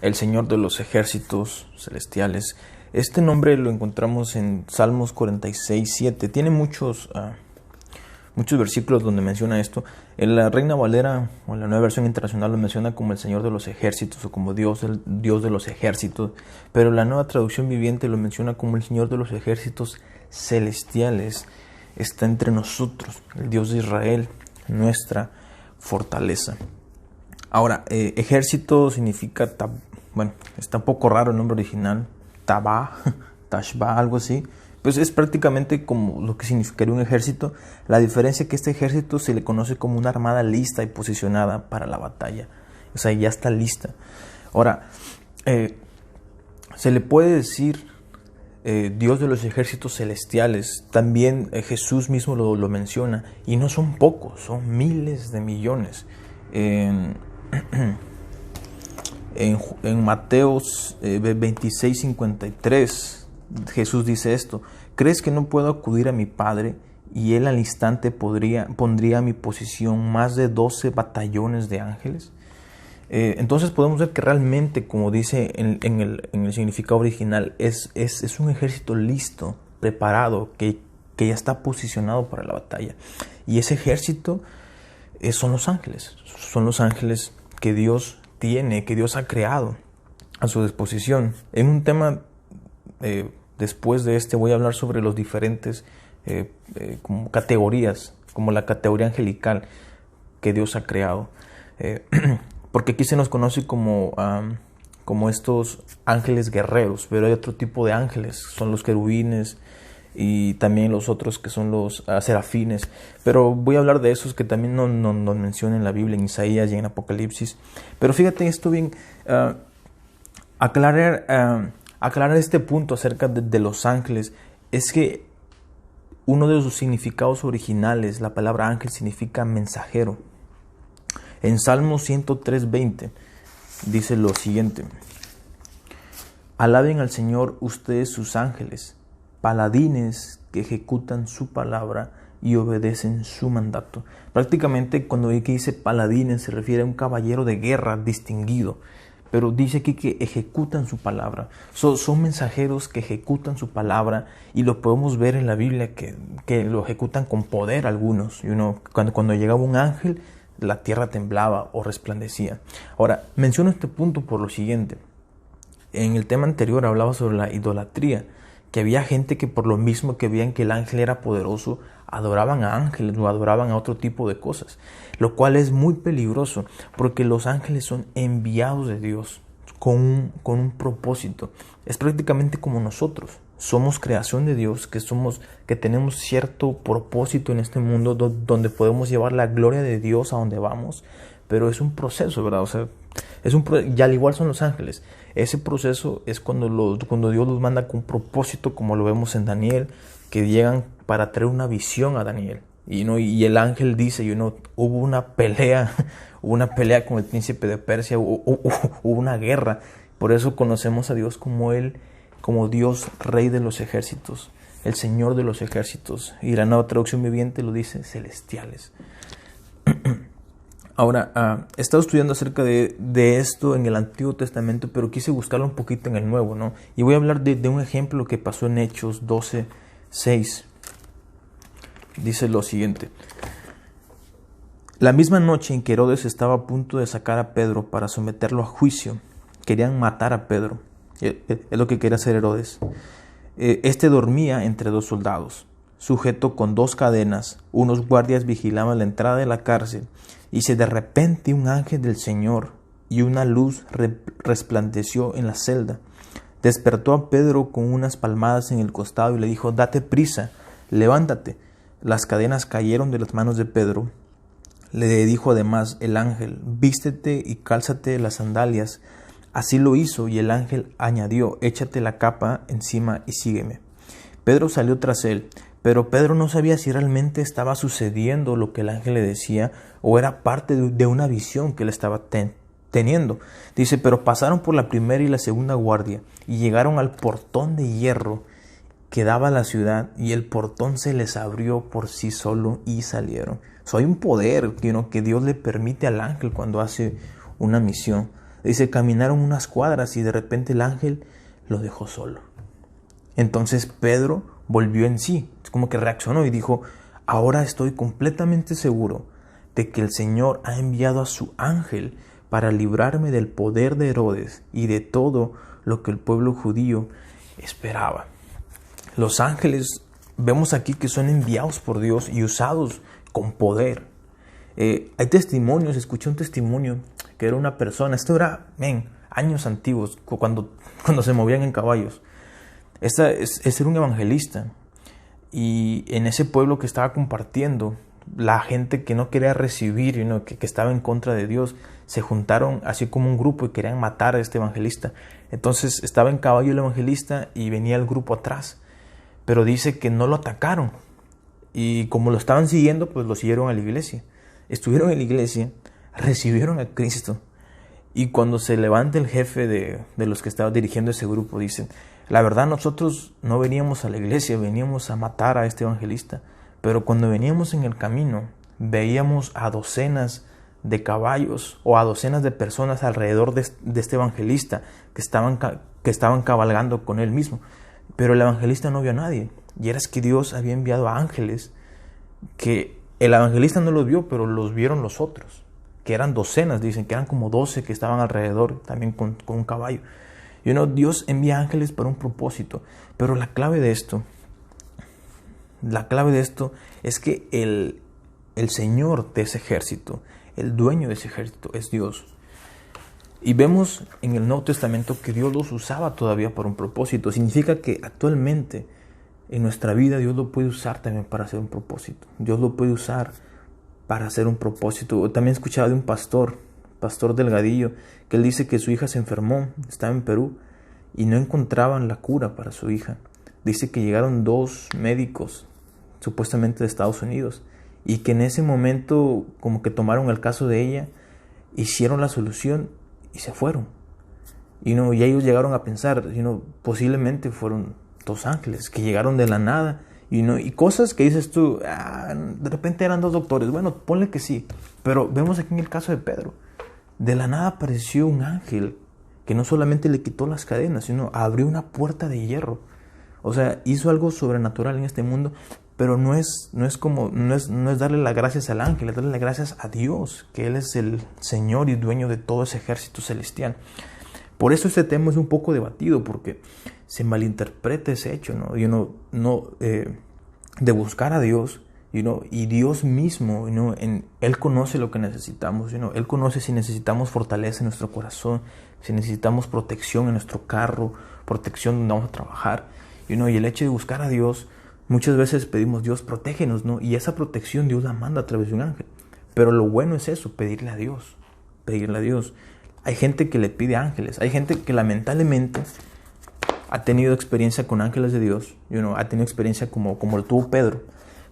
el Señor de los ejércitos celestiales. Este nombre lo encontramos en Salmos 46:7. Tiene muchos versículos donde menciona esto. En la Reina Valera o en la Nueva Versión Internacional lo menciona como el Señor de los ejércitos o como Dios de los ejércitos, pero la Nueva Traducción Viviente lo menciona como el Señor de los ejércitos celestiales. Está entre nosotros, el Dios de Israel, nuestra fortaleza. Ahora, ejército significa, está un poco raro el nombre original, Tashba, algo así. Pues es prácticamente como lo que significaría un ejército. La diferencia es que este ejército se le conoce como una armada lista y posicionada para la batalla. O sea, ya está lista. Ahora, se le puede decir Dios de los ejércitos celestiales. También Jesús mismo lo menciona. Y no son pocos, son miles de millones. En Mateo 26:53 Jesús dice esto: ¿crees que no puedo acudir a mi Padre y Él al instante pondría a mi posición más de 12 batallones de ángeles? Entonces podemos ver que realmente, como dice en el significado original, es un ejército listo, preparado, que ya está posicionado para la batalla. Y ese ejército son los ángeles que Dios tiene, que Dios ha creado a su disposición. En un tema después de este voy a hablar sobre los diferentes como categorías, como la categoría angelical que Dios ha creado. Porque aquí se nos conoce como estos ángeles guerreros, pero hay otro tipo de ángeles, son los querubines y también los otros que son los serafines. Pero voy a hablar de esos que también nos mencionan en la Biblia, en Isaías y en Apocalipsis. Pero fíjate esto bien, aclarar este punto acerca de los ángeles es que uno de sus significados originales, la palabra ángel significa mensajero. En Salmo 103:20 dice lo siguiente: alaben al Señor ustedes sus ángeles, paladines que ejecutan su palabra y obedecen su mandato. Prácticamente cuando dice paladines se refiere a un caballero de guerra distinguido, pero dice aquí que ejecutan su palabra. Son mensajeros que ejecutan su palabra, y lo podemos ver en la Biblia que lo ejecutan con poder algunos. Cuando llegaba un ángel, la tierra temblaba o resplandecía. Ahora, menciono este punto por lo siguiente. En el tema anterior hablaba sobre la idolatría, que había gente que por lo mismo que veían que el ángel era poderoso, adoraban a ángeles o adoraban a otro tipo de cosas, lo cual es muy peligroso, porque los ángeles son enviados de Dios con un propósito. Es prácticamente como nosotros. Somos creación de Dios, que tenemos cierto propósito en este mundo donde podemos llevar la gloria de Dios a donde vamos, pero es un proceso, ¿verdad? O sea, y al igual son los ángeles. Ese proceso es cuando Dios los manda con un propósito, como lo vemos en Daniel, que llegan para traer una visión a Daniel. Y el ángel dice, hubo una pelea con el príncipe de Persia, hubo una guerra. Por eso conocemos a Dios como Dios Rey de los ejércitos, el Señor de los ejércitos. Y la Nueva Traducción Viviente lo dice celestiales. Ahora, he estado estudiando acerca de esto en el Antiguo Testamento, pero quise buscarlo un poquito en el Nuevo, ¿no? Y voy a hablar de un ejemplo que pasó en Hechos 12:6. Dice lo siguiente: la misma noche en que Herodes estaba a punto de sacar a Pedro para someterlo a juicio, querían matar a Pedro. Es lo que quería hacer Herodes. Este dormía entre dos soldados, sujeto con 2 cadenas. Unos guardias vigilaban la entrada de la cárcel. Y de repente un ángel del Señor y una luz resplandeció en la celda. Despertó a Pedro con unas palmadas en el costado y le dijo: date prisa, levántate. Las cadenas cayeron de las manos de Pedro. Le dijo además el ángel: vístete y cálzate las sandalias. Así lo hizo, y el ángel añadió: échate la capa encima y sígueme. Pedro salió tras él, pero Pedro no sabía si realmente estaba sucediendo lo que el ángel le decía o era parte de una visión que él estaba teniendo. Dice: pero pasaron por la primera y la segunda guardia y llegaron al portón de hierro que daba a la ciudad, y el portón se les abrió por sí solo y salieron. Hay un poder que Dios le permite al ángel cuando hace una misión. Dice, caminaron unas cuadras y de repente el ángel lo dejó solo. Entonces Pedro volvió en sí, es como que reaccionó y dijo, ahora estoy completamente seguro de que el Señor ha enviado a su ángel para librarme del poder de Herodes y de todo lo que el pueblo judío esperaba. Los ángeles vemos aquí que son enviados por Dios y usados con poder. Hay testimonios, escuché un testimonio que era una persona, esto era años antiguos, cuando se movían en caballos. Era un evangelista y en ese pueblo que estaba compartiendo, la gente que no quería recibir, que estaba en contra de Dios, se juntaron así como un grupo y querían matar a este evangelista. Entonces estaba en caballo el evangelista y venía el grupo atrás, pero dice que no lo atacaron y como lo estaban siguiendo, pues lo siguieron a la iglesia. Estuvieron en la iglesia, recibieron a Cristo y cuando se levanta el jefe de los que estaban dirigiendo ese grupo, dicen, la verdad nosotros no veníamos a la iglesia, veníamos a matar a este evangelista. Pero cuando veníamos en el camino, veíamos a docenas de caballos o a docenas de personas alrededor de este evangelista que estaban cabalgando con él mismo. Pero el evangelista no vio a nadie. Y era que Dios había enviado a ángeles que el evangelista no los vio, pero los vieron los otros. Que eran docenas, dicen que eran como 12 que estaban alrededor también con un caballo. Dios envía ángeles para un propósito. Pero la clave de esto es que el Señor de ese ejército, el dueño de ese ejército es Dios. Y vemos en el Nuevo Testamento que Dios los usaba todavía para un propósito. Significa que actualmente en nuestra vida Dios lo puede usar también para hacer un propósito. Dios lo puede usar para hacer un propósito. También escuchaba de un pastor Delgadillo, que él dice que su hija se enfermó, estaba en Perú y no encontraban la cura para su hija. Dice que llegaron 2 médicos, supuestamente de Estados Unidos, y que en ese momento como que tomaron el caso de ella, hicieron la solución y se fueron. Y ellos llegaron a pensar, posiblemente fueron 2 ángeles que llegaron de la nada, y cosas que dices tú, de repente eran 2 doctores, bueno, ponle que sí, pero vemos aquí en el caso de Pedro, de la nada apareció un ángel que no solamente le quitó las cadenas, sino abrió una puerta de hierro. O sea, hizo algo sobrenatural en este mundo, pero no es darle las gracias al ángel, es darle las gracias a Dios, que Él es el Señor y dueño de todo ese ejército celestial. Por eso este tema es un poco debatido, porque se malinterpreta ese hecho, de buscar a Dios, y Dios mismo, Él conoce lo que necesitamos, Él conoce si necesitamos fortaleza en nuestro corazón, si necesitamos protección en nuestro carro, protección donde vamos a trabajar, y el hecho de buscar a Dios, muchas veces pedimos, Dios, protégenos, y esa protección Dios la manda a través de un ángel. Pero lo bueno es eso, pedirle a Dios. Hay gente que le pide ángeles, hay gente que lamentablemente ha tenido experiencia con ángeles de Dios, ha tenido experiencia como lo tuvo Pedro,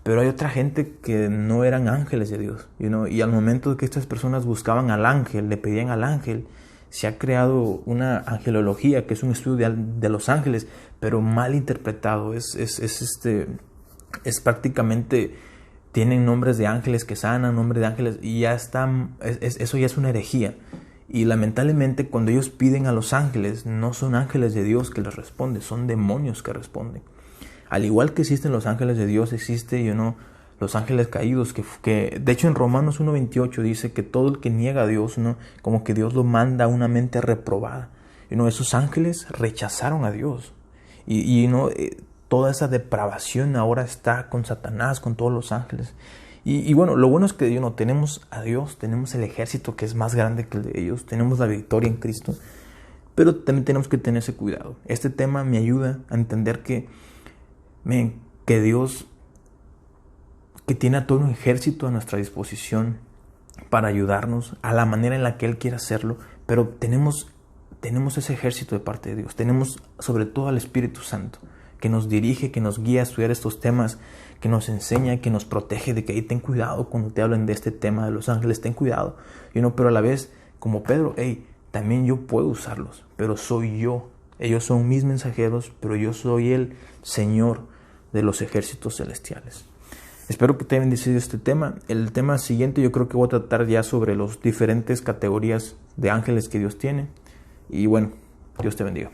pero hay otra gente que no eran ángeles de Dios, y al momento de que estas personas buscaban al ángel, le pedían al ángel, se ha creado una angelología, que es un estudio de los ángeles, pero mal interpretado. Es prácticamente, tienen nombres de ángeles que sanan, nombres de ángeles, y ya están, eso ya es una herejía. Y lamentablemente cuando ellos piden a los ángeles, no son ángeles de Dios que les responden, son demonios que responden. Al igual que existen los ángeles de Dios, existe, los ángeles caídos, que de hecho en Romanos 1:28 dice que todo el que niega a Dios, como que Dios lo manda a una mente reprobada. Esos ángeles rechazaron a Dios. Toda esa depravación ahora está con Satanás, con todos los ángeles. Bueno, lo bueno es que tenemos a Dios, tenemos el ejército que es más grande que el de ellos, tenemos la victoria en Cristo, pero también tenemos que tener ese cuidado. Este tema me ayuda a entender que Dios, que tiene a todo un ejército a nuestra disposición para ayudarnos a la manera en la que Él quiere hacerlo, pero tenemos ese ejército de parte de Dios. Tenemos sobre todo al Espíritu Santo, que nos dirige, que nos guía a estudiar estos temas, que nos enseña, que nos protege de que ahí ten cuidado cuando te hablen de este tema de los ángeles, ten cuidado. Pero a la vez, como Pedro, también yo puedo usarlos, pero soy yo. Ellos son mis mensajeros, pero yo soy el Señor de los ejércitos celestiales. Espero que te haya bendecido este tema. El tema siguiente yo creo que voy a tratar ya sobre las diferentes categorías de ángeles que Dios tiene. Y bueno, Dios te bendiga.